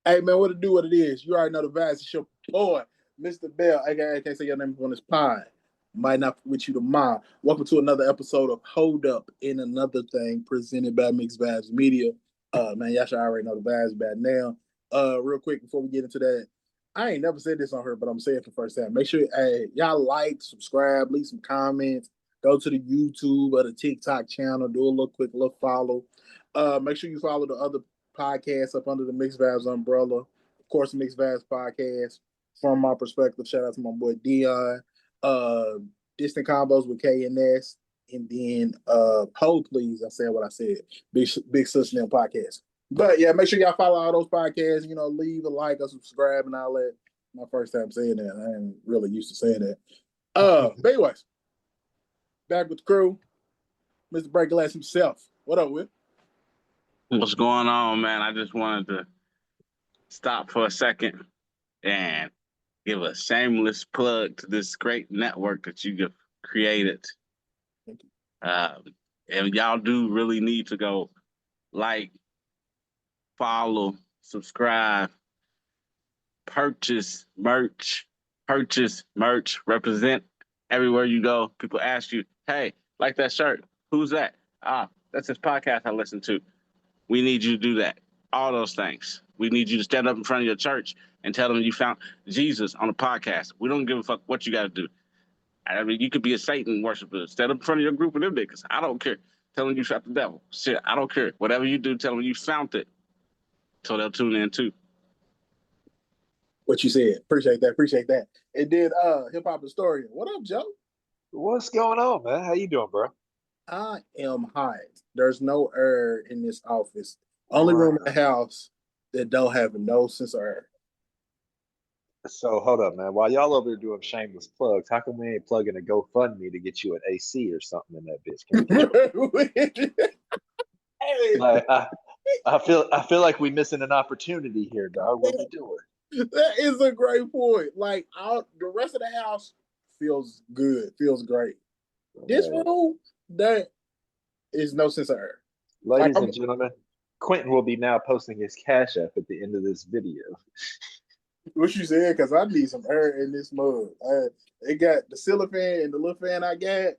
Hey man, what to do? What it is? You already know the vibes. It's your boy, Mr. Bell. I can't say your name on this pod. Might not with you tomorrow. Welcome to another episode of Hold Up in Another Thing, presented by Mixed Vibes Media. Man, y'all should already know the vibes bad now. Real quick before we get into that, I ain't never said this on her, but I'm saying it for the first time. Make sure y'all like, subscribe, leave some comments, go to the YouTube or the TikTok channel, do a little follow. Make sure you follow the other podcasts up under the Mixed Vibes umbrella. Of course, Mixed Vibes podcast. From my perspective, shout out to my boy Dion. Distant Combos with K and S. And then Hold Please, I said what I said. Big Sister Name podcast. But yeah, make sure y'all follow all those podcasts. You know, leave a like or subscribe and all that. My first time saying that. I ain't really used to saying that. But anyways, back with the crew. Mr. Breakglass himself. What up, Will? What's going on, man? I just wanted to stop for a second and give a shameless plug to this great network that you have created. And y'all do really need to go like, follow, subscribe, purchase merch, represent everywhere you go. People ask you, hey, like that shirt. Who's that? That's this podcast I listen to. We need you to do that. All those things. We need you to stand up in front of your church and tell them you found Jesus on a podcast. We don't give a fuck what you got to do. I mean, you could be a Satan worshiper. Stand up in front of your group of them niggas. I don't care. Tell them you found the devil. Shit, I don't care. Whatever you do, tell them you found it. So they'll tune in too. What you said. Appreciate that. And then Hip Hop Historian. What up, Joe? What's going on, man? How you doing, bro? I am hot. There's no air in this office. Only room in the house that don't have no sense of air. So hold up, man. While y'all over there doing shameless plugs, how come we ain't plugging a GoFundMe to get you an AC or something in that bitch? Hey, like, I feel like we missing an opportunity here, dog. What we doing? That is a great point. Like the rest of the house feels good, feels great. This room, there is no sense of air. Ladies and gentlemen, Quentin will be now posting his Cash App at the end of this video. What you said? Because I need some air in this mug. They got the ceiling fan and the little fan I got.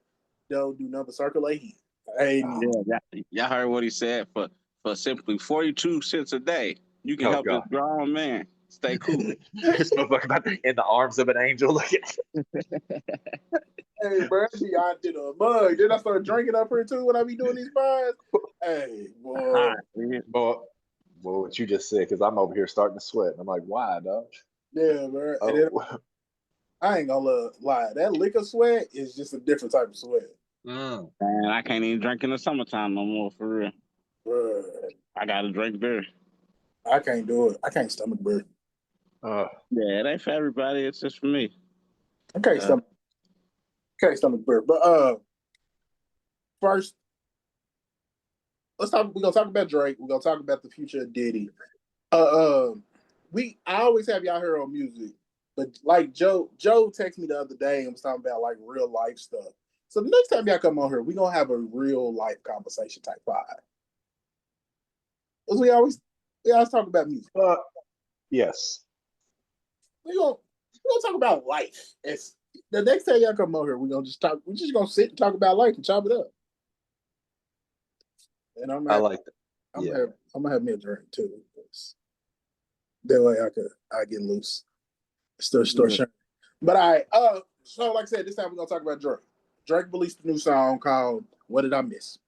Don't do nothing but circulate heat. Y'all heard what he said. For simply 42 cents a day, you can help this grown man stay cool. This motherfucker about in the arms of an angel. Hey, bro, I be out to the mug. Then I start drinking up here too when I be doing these bars. Hey, boy. Boy, what you just said, because I'm over here starting to sweat. And I'm like, why, dog? Yeah, bro. Then, I ain't gonna lie. That liquor sweat is just a different type of sweat. Man, I can't even drink in the summertime no more, for real. Bruh. I gotta drink beer. I can't do it. I can't stomach beer. Yeah, it ain't for everybody. It's just for me. I can't stomach beer. But first, we're gonna talk about Drake. We're gonna talk about the future of Diddy. I always have y'all heard on music, but like Joe texted me the other day and was talking about like real life stuff. So the next time y'all come on here, we're gonna have a real life conversation type vibe. Because we always talk about music. Yes. We're gonna talk about life. It's the next time y'all come on here, we're just gonna sit and talk about life and chop it up. And I like that. I'm gonna have me a drink too. That way I get loose. Still sharing. But so like I said, this time we're gonna talk about Drake. Drake released a new song called "What Did I Miss?"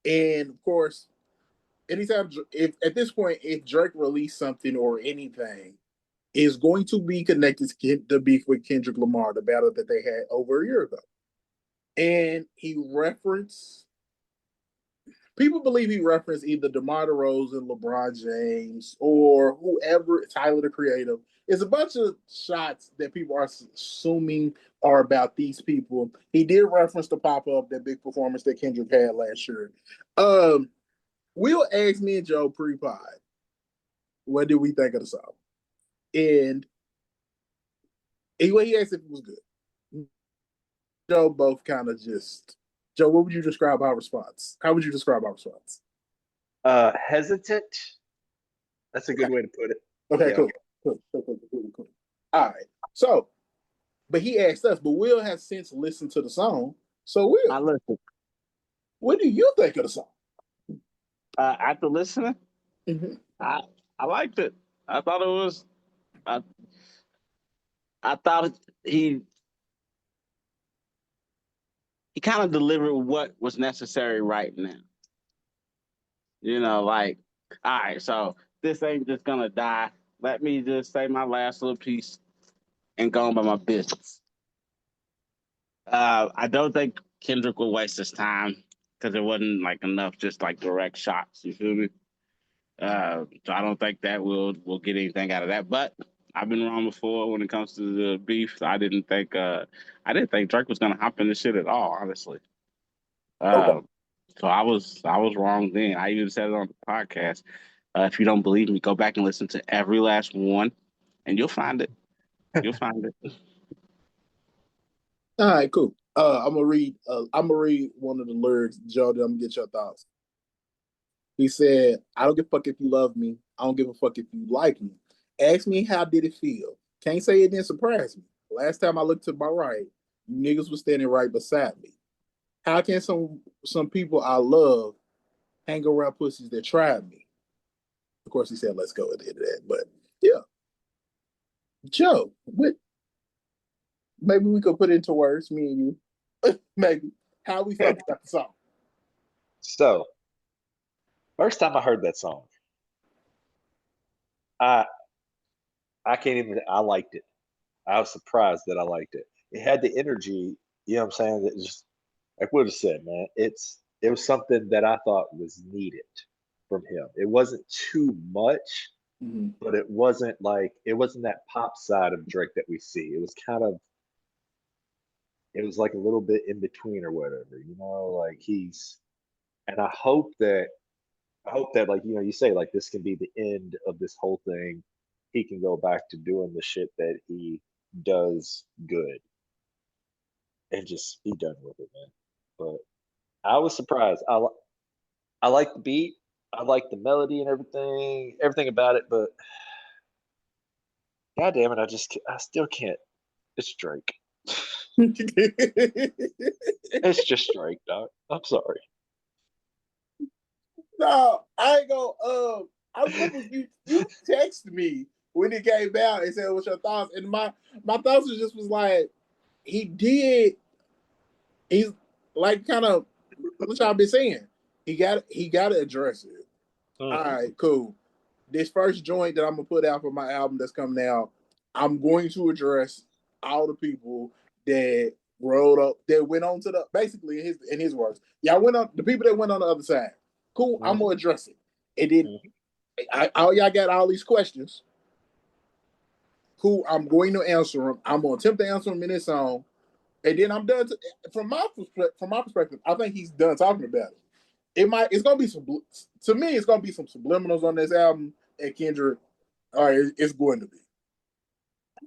And of course, anytime if Drake released something or anything, is going to be connected to the beef with Kendrick Lamar, the battle that they had over a year ago. And people believe he referenced either DeMar DeRozan, LeBron James, or whoever, Tyler the Creator. It's a bunch of shots that people are assuming are about these people. He did reference the pop-up, that big performance that Kendrick had last year. Will asked me and Joe pre-pod, what did we think of the song? And anyway, he asked if it was good. Joe both kind of Joe, what would you describe our response? How would you describe our response? Hesitant. That's a good way to put it. Okay, Yeah. cool. All right. So, but he asked us, but Will has since listened to the song. So, I Will, listened. what do you think of the song? After listening, Mm-hmm. I I liked it. I thought it was. I I thought he kind of delivered what was necessary right now. You know, like, all right, so this ain't just gonna die. Let me just say my last little piece and go on by my business. I don't think Kendrick will waste his time because there wasn't like enough just like direct shots. You feel me? So I don't think that we'll get anything out of that. But I've been wrong before when it comes to the beef. I didn't think Drake was gonna hop in this shit at all, honestly. Okay. So I was wrong then. I even said it on the podcast. If you don't believe me, go back and listen to every last one, and you'll find it. You'll find it. All right, cool. I'm gonna read. I'm gonna read one of the lyrics, Joe. Then I'm gonna get your thoughts. He said, "I don't give a fuck if you love me. I don't give a fuck if you like me. Ask me how did it feel. Can't say it didn't surprise me. Last time I looked to my right, you niggas was standing right beside me. How can some people I love hang around pussies that tried me?" Of course, he said, "Let's go at the end of that." But yeah, Joe, maybe we could put into words, me and you, maybe how we felt about the song. So, first time I heard that song, I I can't even. I liked it. I was surprised that I liked it. It had the energy. You know what I'm saying? That just like what I said, man. It was something that I thought was needed from him. It wasn't too much, Mm-hmm. but it wasn't that pop side of Drake that we see. It was kind of it was like a little bit in between or whatever, you know, like he's and I hope that like you know you say like this can be the end of this whole thing. He can go back to doing the shit that he does good and just be done with it, man. But I was surprised. I like the beat. I like the melody and everything about it. But god damn it, I still can't. It's Drake. It's just Drake, dog. I'm sorry. No, I ain't gonna. I remember you texted me when it came out and said, "What's your thoughts?" And my thoughts was like, he did. He's like kind of what y'all been saying. He got to address it. All Mhm. right, cool. This first joint that I'm gonna put out for my album that's coming out, I'm going to address all the people that rolled up, that went on to the basically in his words. Y'all went on the people that went on the other side. Cool, I'm Mhm. gonna address it. And then Mhm. all y'all got all these questions. Cool, I'm going to answer them. I'm gonna attempt to answer them in this song, and then I'm done. From my perspective, I think he's done talking about it. It's gonna be some to me. It's gonna be some subliminals on this album, and Kendrick. All right, it's going to be.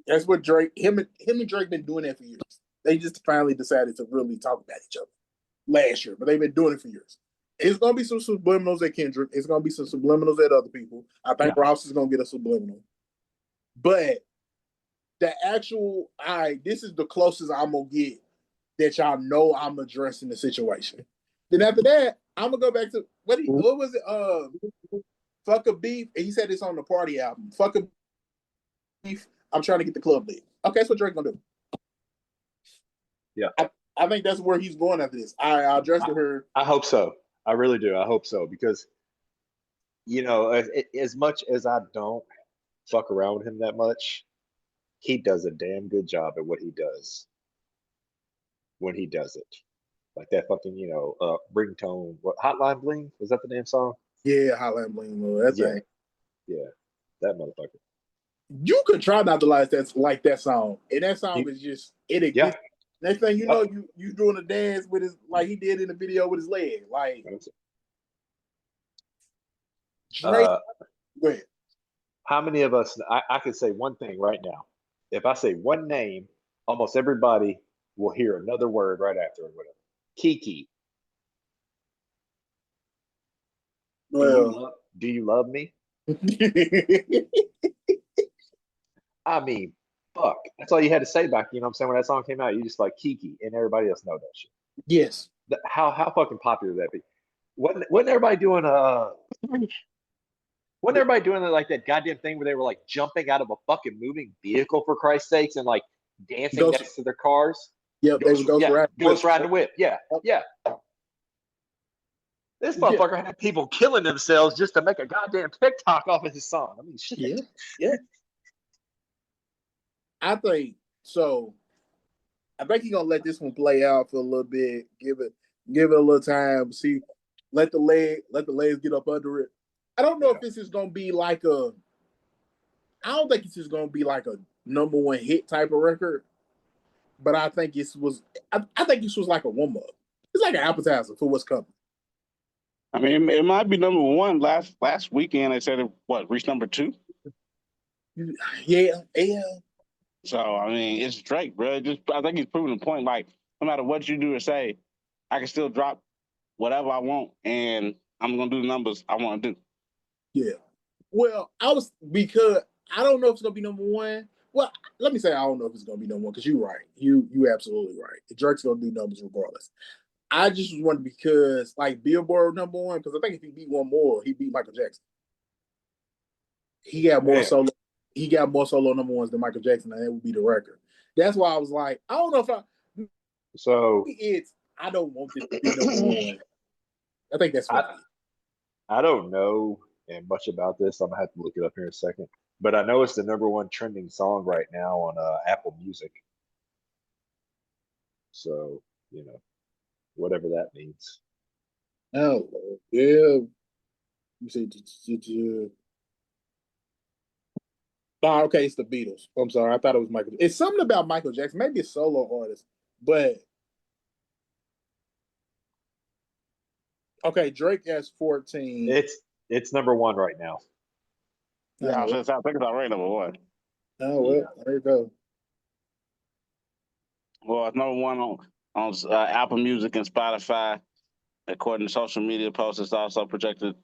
That's what him and Drake been doing that for years. They just finally decided to really talk about each other last year, but they've been doing it for years. It's gonna be some subliminals at Kendrick. It's gonna be some subliminals at other people. I think Yeah. Ross is gonna get a subliminal, but the actual, all right, this is the closest I'm gonna get that y'all know I'm addressing the situation. Then after that, I'm gonna go back to what was it? Fuck a beef. And he said this on the party album. Fuck a beef. I'm trying to get the club lit. Okay, that's what Drake gonna do. Yeah. I think that's where he's going after this. I addressed I, her. I hope so. I really do. I hope so because you know, as much as I don't fuck around with him that much, he does a damn good job at what he does when he does it. Like that fucking, you know, ringtone. What Hotline Bling? Was that the damn song? Yeah, Highland Bling. That Yeah, thing. yeah, that motherfucker. You could try not to like that song, and that song You, is just it yeah, gets. Next thing you yep. know, you doing a dance with his like he did in the video with his leg. Like Drake. Uh, Go ahead. how many of us? I can say one thing right now. If I say one name, almost everybody will hear another word right after or whatever. Kiki, Well, do you love me? I mean, fuck. That's all you had to say back, you know what I'm saying? When that song came out, you just like Kiki and everybody else know that shit. Yes. How fucking popular would that be? Wasn't everybody doing wasn't everybody doing like that goddamn thing where they were like jumping out of a fucking moving vehicle for Christ's sakes and like dancing Ghost. next to their cars? Yep. They were Ghost Yeah, Riding Ghost Whip. riding the whip. Yeah, yeah. This Yeah. motherfucker had people killing themselves just to make a goddamn TikTok off of his song. I mean, shit. Yeah. Yeah. I think so. I think he's gonna let this one play out for a little bit. Give it a little time. See, let the legs get up under it. I don't know if this is gonna be like a. I don't think this is gonna be like a #1 hit type of record, but I think this was. I think this was like a warm up. It's like an appetizer for what's coming. I mean, it might be #1. Last weekend, they said it reached #2. Yeah, yeah. So I mean, it's Drake, bro. I think he's proving the point. Like, no matter what you do or say, I can still drop whatever I want, and I'm gonna do the numbers I want to do. Yeah. Well, because I don't know if it's gonna be #1. Well, let me say I don't know if it's gonna be #1 because you're right. You absolutely right. Drake's gonna do numbers regardless. I just was wondering because like Billboard #1, because I think if he beat one more, he beat Michael Jackson. He got more solo. He got more solo #1s than Michael Jackson, and that would be the record. That's why I was like, I don't know if I. So I don't want this to be #1. I think that's fine. I don't know much about this. I'm gonna have to look it up here in a second. But I know it's the #1 trending song right now on Apple Music. So, you know, whatever that means. Oh, yeah. You say, oh, okay, it's the Beatles. I'm sorry, I thought it was Michael. It's something about Michael Jackson. Maybe a solo artist, but okay, Drake has 14. It's #1 right now. Yeah, I think it's already #1. Oh well, there you go. Well, it's #1 on Apple Music and Spotify. According to social media posts, it's also projected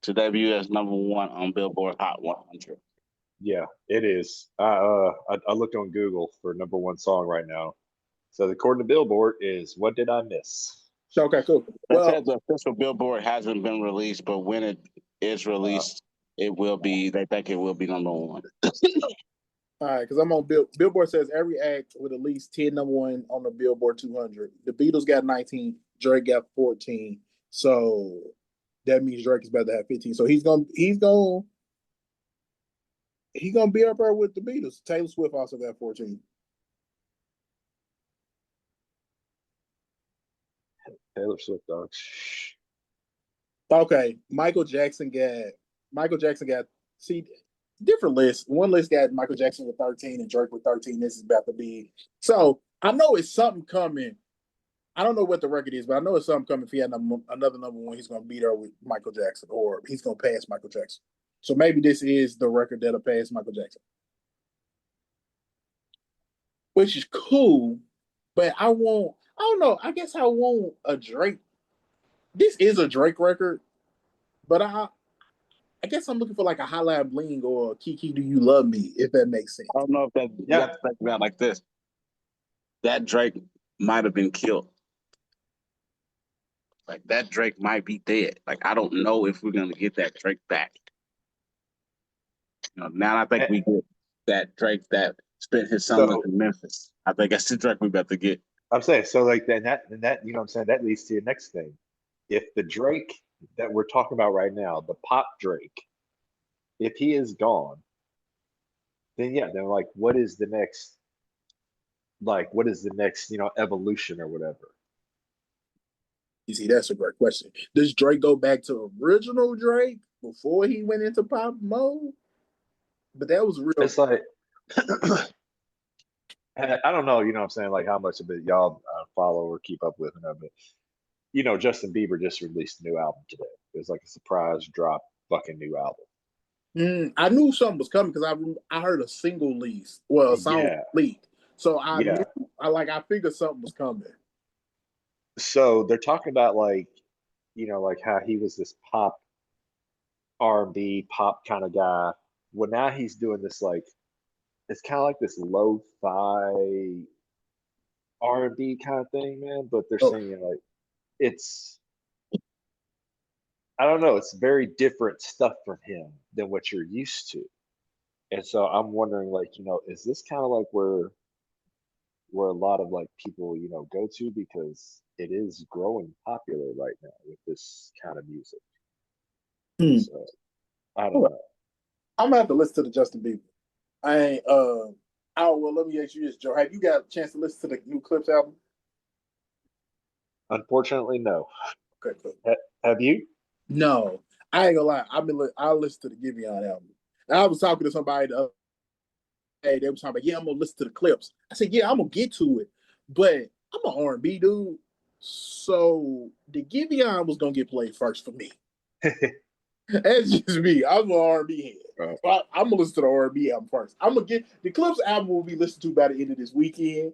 to debut as #1 on Billboard Hot 100. Yeah, it is. I looked on Google for #1 song right now. So according to Billboard is What Did I Miss? Okay, cool. Well, said the official Billboard hasn't been released, but when it is released, it will be. They think it will be #1. All right, because I'm on Billboard says every act with at least 10 #1 on the Billboard 200. The Beatles got 19, Drake got 14. So that means Drake is about to have 15. So he's gonna be up there with the Beatles. Taylor Swift also got 14. Taylor Swift, dog. Okay, Michael Jackson got see different lists. One list got Michael Jackson with 13 and Drake with 13. This is about to be so. I know it's something coming. I don't know what the record is, but I know it's something coming. If he had another #1, he's going to beat her with Michael Jackson, or he's going to pass Michael Jackson. So maybe this is the record that'll pass Michael Jackson, which is cool. But I don't know. I guess I want a Drake. This is a Drake record, but I guess I'm looking for like a Hotline Bling or Kiki Do You Love Me, if that makes sense. I don't know if that. You have to think about it like this. That Drake might have been killed. Like that Drake might be dead. Like I don't know if we're gonna get that Drake back. You know, now I think we get that Drake that spent his summers in Memphis. I think that's the Drake we about to get. I'm saying so. Like that you know what I'm saying, that leads to your next thing. If the Drake that we're talking about right now, the pop Drake, if he is gone, then then like what is the next? Like what is the next evolution or whatever? You see, that's a great question. Does Drake go back to original Drake before he went into pop mode? But that was real. It's like I don't know, you know what I'm saying, like how much of it y'all follow or keep up with, but Justin Bieber just released a new album today. It was like a surprise drop, fucking new album. I knew something was coming because I heard a single lease, a song leaked. So I knew, I figured something was coming. So they're talking about like how he was this pop R&B pop kind of guy. Well, now he's doing this like it's kind of like this lo-fi R&B kind of thing, man. But they're Oh, saying like it's, I don't know, it's very different stuff from him than what you're used to. And so I'm wondering, like, is this kind of like where a lot of like people, go to, because it is growing popular right now with this kind of music. hmm. So I don't All right. know. I'm gonna have to listen to the Justin Bieber. I ain't. Oh well, let me ask you this, Joe. Have you got a chance to listen to the new Clips album? Unfortunately, no. Okay, cool. Have you? No, I ain't gonna lie. I listened to the Giveon album. And I was talking to somebody the other day. They were talking about, yeah, I'm gonna listen to the Clips. I said, yeah, I'm gonna get to it, but I'm an R&B dude, so the Giveon was gonna get played first for me. That's just me. I'm an R&B head. Right. So I'm gonna listen to the R&B album first. I'm gonna get the Clips album will be listened to by the end of this weekend,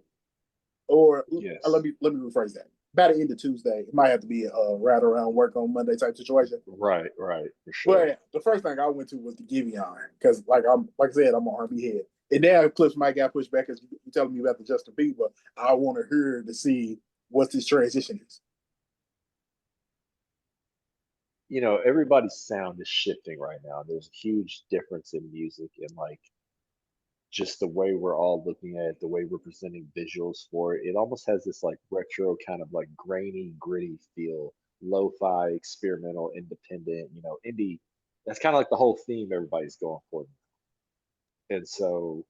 or Yes. let me rephrase that. By the end of Tuesday, it might have to be right around work on Monday type situation. Right, for sure. But the first thing I went to was the Giveon because, like I said, I'm an R&B head. And now Clips might get pushed back as you telling me about the Justin Bieber. I want to hear to see what this transition is. Everybody's sound is shifting right now. There's a huge difference in music and like just the way we're all looking at it, the way we're presenting visuals for it. It almost has this like retro kind of like grainy, gritty feel, lo-fi, experimental, independent, indie. That's kind of like the whole theme everybody's going for. And so,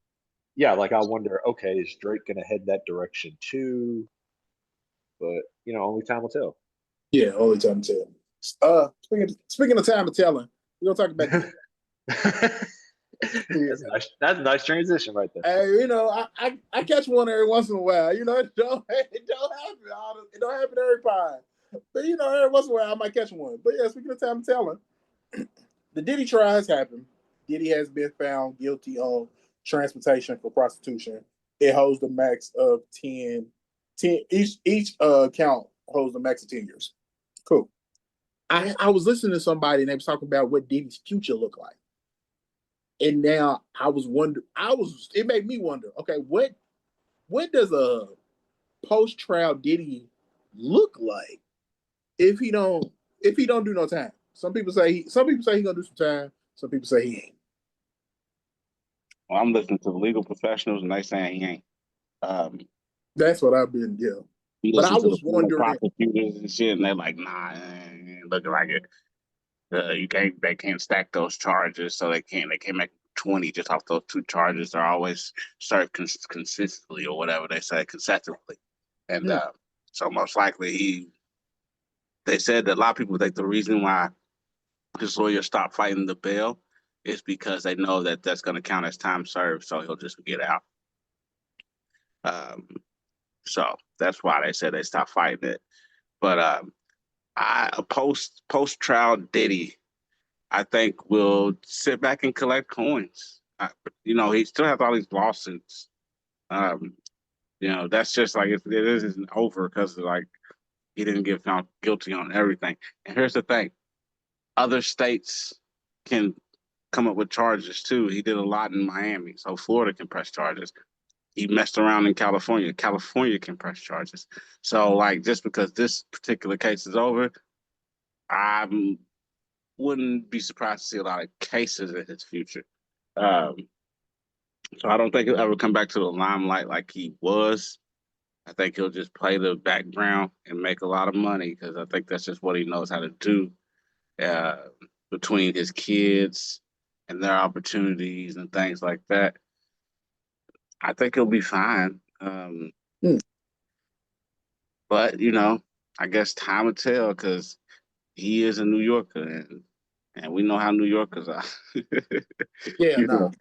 yeah, like I wonder, okay, is Drake gonna head that direction too? But only time will tell. Yeah, only time to tell. Speaking of time to telling, we're gonna talk about this. That's a nice transition right there. Hey, I catch one every once in a while. It don't happen. It don't happen every time. But every once in a while I might catch one. But yeah, speaking of time telling, the Diddy trial has happened. Diddy has been found guilty on transportation for prostitution. It holds the max of 10 each count holds the max of 10 years. Cool. I was listening to somebody and they was talking about what Diddy's future looked like. And now it made me wonder, okay, what does a post trial Diddy look like if he don't do no time? Some people say he gonna do some time. Some people say he ain't. Well, I'm listening to the legal professionals, and they saying he ain't. Um, That's what I've been, yeah. you But I listen to was the wondering, prosecutors and shit, and they're like, nah, ain't looking like it. They can't stack those charges, so they can't make 20 just off those two charges. They're always served consistently or whatever they say, consecutively. And so most likely they said that a lot of people think the reason why his lawyer stopped fighting the bail is because they know that that's going to count as time served, so he'll just get out. Um, so that's why they said they stopped fighting it. But a post trial Diddy, I think, will sit back and collect coins. He still has all these lawsuits. Um, that's just like it isn't over because like he didn't get found guilty on everything. And here's the thing: other states can come up with charges too. He did a lot in Miami, so Florida can press charges. He messed around in California. California can press charges. So like just because this particular case is over, I wouldn't be surprised to see a lot of cases in his future. Um, so I don't think he'll ever come back to the limelight like he was. I think he'll just play the background and make a lot of money because I think that's just what he knows how to do. Uh, Between his kids and their opportunities and things like that, I think he'll be fine. hmm, But I guess time will tell because he is a New Yorker and we know how New Yorkers are. yeah, you nah. know?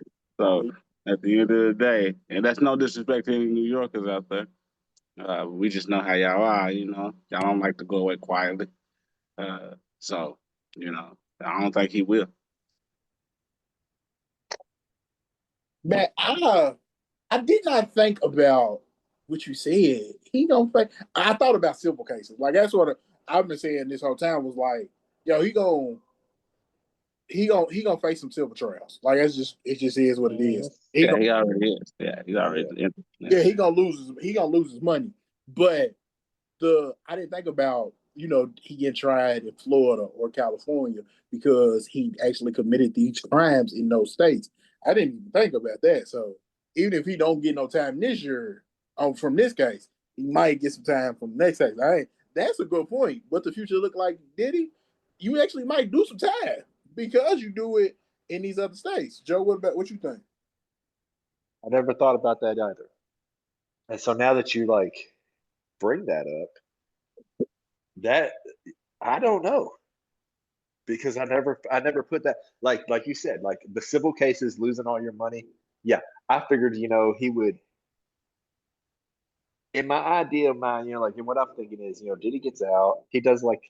So at the end of the day, and that's no disrespect to any New Yorkers out there. We just know how y'all are, y'all don't like to go away quietly. So, I don't think he will. Man, I did not think about what you said. He don't think. I thought about civil cases. Like that's what I've been saying this whole time was like, yo, he going he gonna face some silver trials. Like it just is what it is. He already is. Yeah, he already is. Yeah, he gonna lose his money. But I didn't think about, he get tried in Florida or California because he actually committed these crimes in those states. I didn't even think about that. So even if he don't get no time this year from this case, he might get some time from the next case. That's a good point. What the future look like, Diddy? You actually might do some time because you do it in these other states. Joe, what you think? I never thought about that either. And so now that you like bring that up, that I don't know because I never put that like you said, like the civil cases, losing all your money. Yeah, I figured he would. In my idea of mine, like, and what I'm thinking is, Diddy gets out, he does like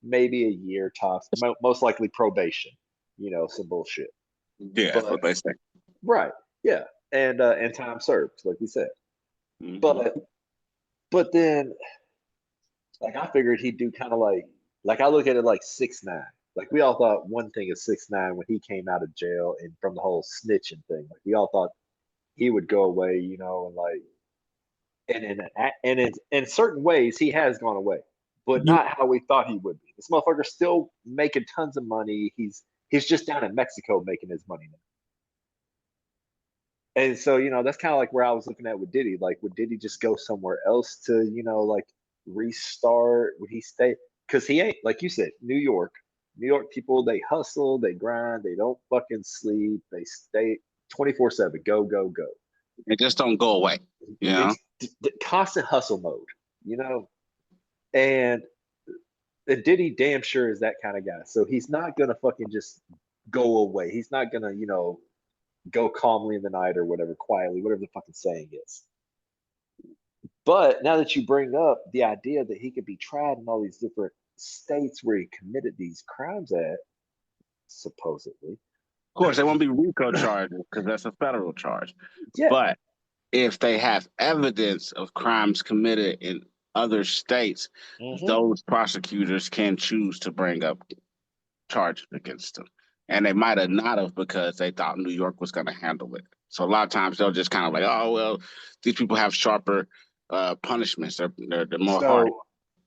maybe a year tops, most likely probation, some bullshit. Yeah, that's what they say. Right. Yeah. And time served, like we said. Mhm. But then, like, I figured he'd do kind of like I look at it like 6ix9ine. Like we all thought one thing is 6ix9ine when he came out of jail and from the whole snitching thing. Like we all thought he would go away, and like and in certain ways he has gone away, but not how we thought he would be. This motherfucker's still making tons of money. He's just down in Mexico making his money now. And so, that's kind of like where I was looking at with Diddy. Like, would Diddy just go somewhere else to, like restart? Would he stay? Because he ain't, like you said, New York. New York people, they hustle, they grind, they don't fucking sleep. They stay 24/7, go, go, go. They just don't go away, It's constant hustle mode, and Diddy damn sure is that kind of guy. So he's not going to fucking just go away. He's not going to, go calmly in the night or whatever, quietly, whatever the fucking saying is. But now that you bring up the idea that he could be tried in all these different states where he committed these crimes at, supposedly. Of course, they won't be RICO charges because that's a federal charge. Yeah. But if they have evidence of crimes committed in other states, those prosecutors can choose to bring up charges against them. And they might have not have because they thought New York was going to handle it. So a lot of times they'll just kind of like, oh, well, these people have sharper punishments. They're more hard.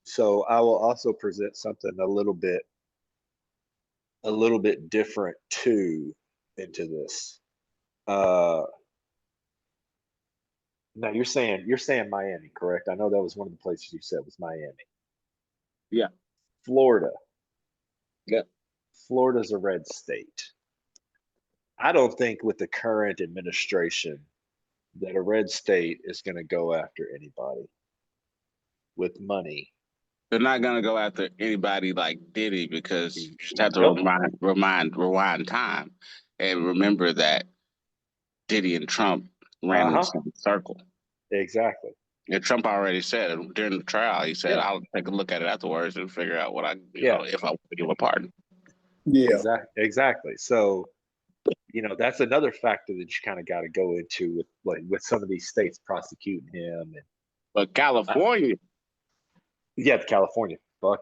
So I will also present something a little bit different too into this. Now you're saying Miami, correct? I know that was one of the places you said was Miami. Yeah. Florida. Yeah. Florida's a red state. I don't think with the current administration that a red state is going to go after anybody with money. They're not going to go after anybody like Diddy because you just have to rewind time and remember that Diddy and Trump ran in the same circle. Exactly. And Trump already said during the trial, he said, I'll take a look at it afterwards and figure out what if I want to give a pardon. Yeah. Exactly. So, that's another factor that you kind of got to go into with some of these states prosecuting him. But California. California. Fuck.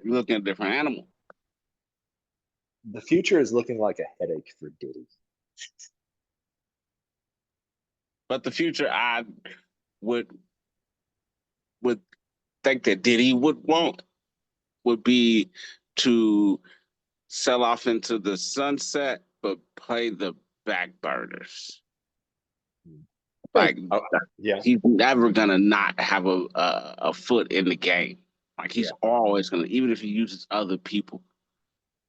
You're looking at a different animal. The future is looking like a headache for Diddy. But the future, I would think that Diddy would want would be to sell off into the sunset, but play the back burners. Like, he's never gonna not have a foot in the game. Like he's always gonna, even if he uses other people,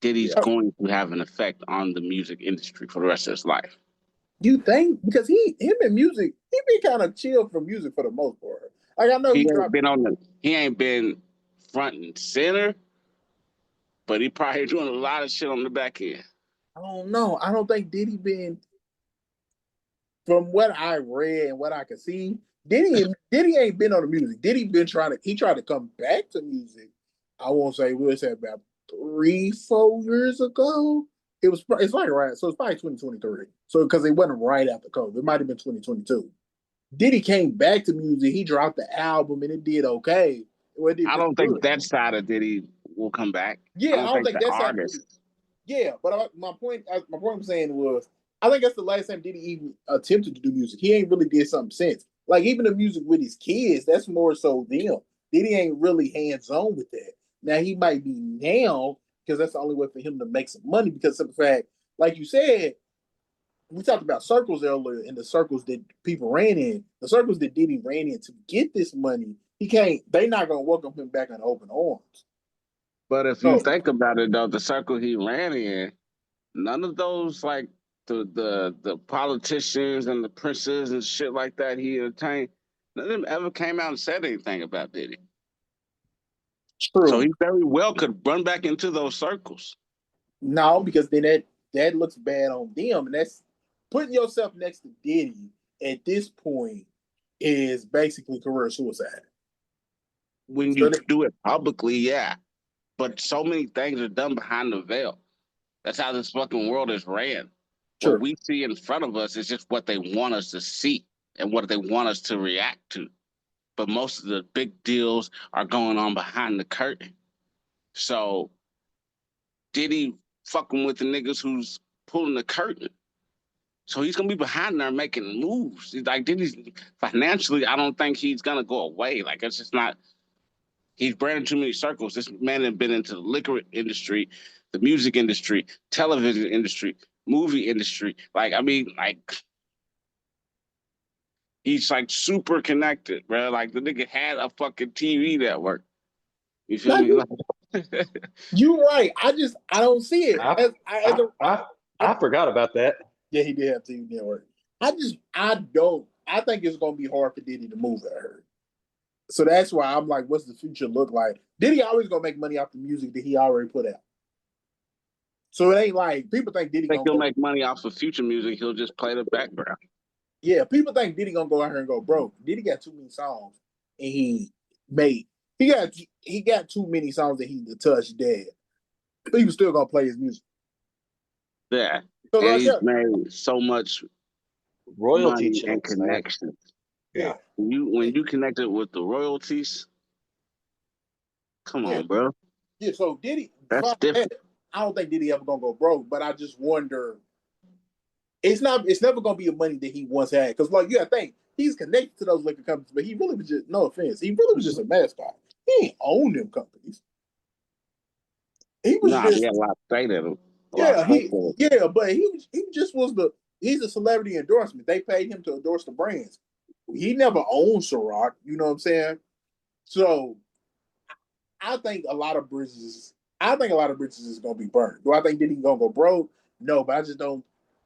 Diddy's going to have an effect on the music industry for the rest of his life. You think? Because him in music, he been kind of chill from music for the most part. Like I know he ain't been front and center, but he probably doing a lot of shit on the back end. I don't know. I don't think Diddy been, from what I read and what I could see, Diddy ain't been on the music. Diddy been tried to come back to music. I won't say, we'll say about 3-4 years ago. It's like right, so it's probably 2023. So because it wasn't right after COVID, it might have been 2022. Diddy came back to music. He dropped the album and it did okay. I don't think that side of Diddy will come back. Yeah, I don't think that side. Yeah, but my point I'm saying was, I think that's the last time Diddy even attempted to do music. He ain't really did something since. Like even the music with his kids, that's more so them. Diddy ain't really hands on with that. Now he might be now because that's the only way for him to make some money. Because of the fact, like you said, we talked about circles earlier, and the circles that people ran in, the circles that Diddy ran in to get this money. He can't. They not gonna welcome him back in open arms. But if you So think about it, though, the circle he ran in, none of those like the politicians and the princes and shit like that he entertained, none of them ever came out and said anything about Diddy. So true. he very well could run back into those circles. No, because then that looks bad on them, and that's putting yourself next to Diddy at this point is basically career suicide. When So you do it publicly, yeah. But so many things are done behind the veil. That's how this fucking world is ran. sure, What we see in front of us is just what they want us to see and what they want us to react to. But most of the big deals are going on behind the curtain. So Diddy fucking with the niggas who's pulling the curtain. So he's gonna be behind there making moves. Like Diddy's financially, I don't think he's gonna go away. Like it's just not. He's branded too many circles. This man has been into the liquor industry, the music industry, television industry, movie industry. Like I mean, like he's like super connected, bro. Like the nigga had a fucking TV network. You feel me? you're right. I don't see it I as I a I, I forgot about that. yeah, he did have TV network. I don't I think it's gonna be hard for Diddy to move. I heard. So that's why I'm like, what's the future look like? Diddy always gonna make money off the music that he already put out. So it ain't like people think Diddy Think gonna he'll go. make money off of future music. He'll just play the background. Yeah, people think Diddy gonna go out here and go broke. Diddy got too many songs, and made he got too many songs that he touched dead. But he was still gonna play his music. Yeah, So and like he's yeah, made so much Royalty money and checks, man. connections. yeah, Yeah. When you connected with the royalties, come yeah, on, bro, yeah. So Diddy, that's different. I don't think Diddy ever gonna go broke, but I just wonder. It's never gonna be the money that he once had because like you gotta think he's connected to those liquor companies, but he really was just no offense, he really was just a mascot. He ain't own them companies. He was Nah, he just had a lot of say in him, a lot of yeah, say in it. but he just was he's a celebrity endorsement. They paid him to endorse the brands. He never owned Ciroc, you know what I'm saying? So I think a lot of bridges is gonna be burned. Do I think Diddy gonna go broke? No, but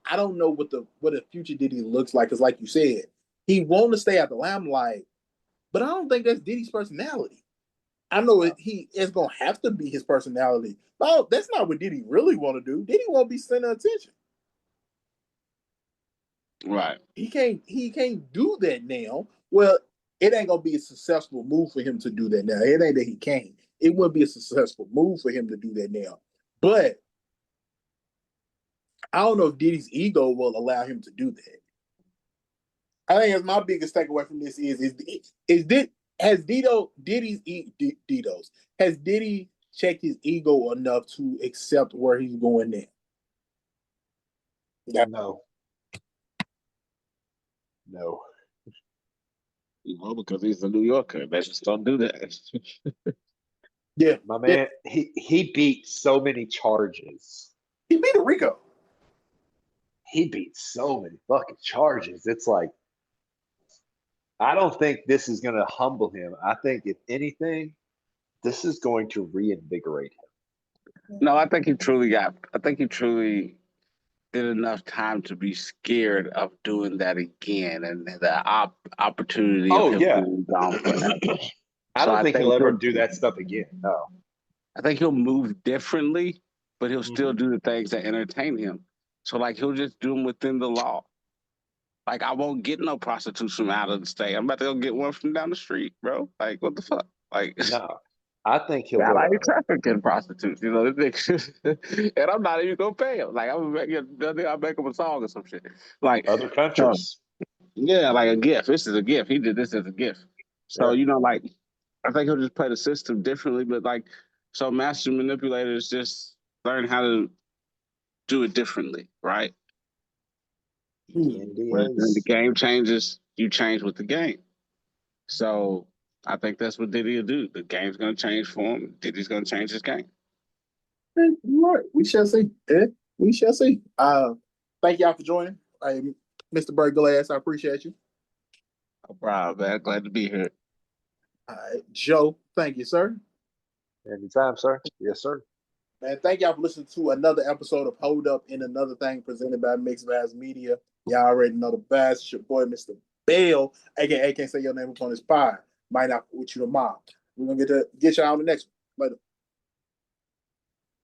I don't know what the future Diddy looks like, because like you said, he want to stay at the limelight, but I don't think that's Diddy's personality. I know it's gonna have to be his personality. But that's not what Diddy really want to do. Diddy won't be center attention. Right. He can't do that now. Well, it ain't gonna be a successful move for him to do that now. It ain't that he can't. It wouldn't be a successful move for him to do that now. But I don't know if Diddy's ego will allow him to do that. I think that's my biggest takeaway from this is did has Diddy checked his ego enough to accept where he's going now? Yeah. No. No. Because he's a New Yorker. They just don't do that. Yeah. My Yeah. man, he beat so many charges. He beat a Rico. He beat so many fucking charges. It's like I don't think this is going to humble him. I think if anything, this is going to reinvigorate him. No, I think he truly did enough time to be scared of doing that again and the opportunity of Oh him yeah. being gone forever. I So don't think he'll ever do that stuff again. No. I think he'll move differently, but he'll still Mhm. do the things that entertain him. So like he'll just do them within the law. Like I won't get no prostitutes from out of the state. I'm about to go get one from down the street, bro. Like what the fuck? Like No. I think he'll God, go I to ain't trafficking prostitutes, you know. And I'm not even gonna pay him. Like I'm gonna I'll make him a song or some shit. Like, other so, countries. yeah, like a gift. This is a gift. He did this as a gift. So Yeah. you know, like I think he'll just play the system differently. But like, so master manipulators just learn how to do it differently, right? When the NDAs. game changes, you change with the game. So I think that's what Diddy will do. The game's going to change for him. Diddy's going to change his game. Right. We shall see. Yeah, we shall see. Thank y'all for joining. Mr. Bird Glass, I appreciate you. No problem, man. Glad to be here. All right. Joe, thank you, sir. Anytime, sir. Yes, sir. Man, thank y'all for listening to another episode of Hold Up in Another Thing presented by Mixed Vibes Media. Y'all already know the vibes. It's your boy, Mr. Bell, aka can't say your name upon this pod. Might not with you tomorrow. We're gonna get y'all on the next one. Later.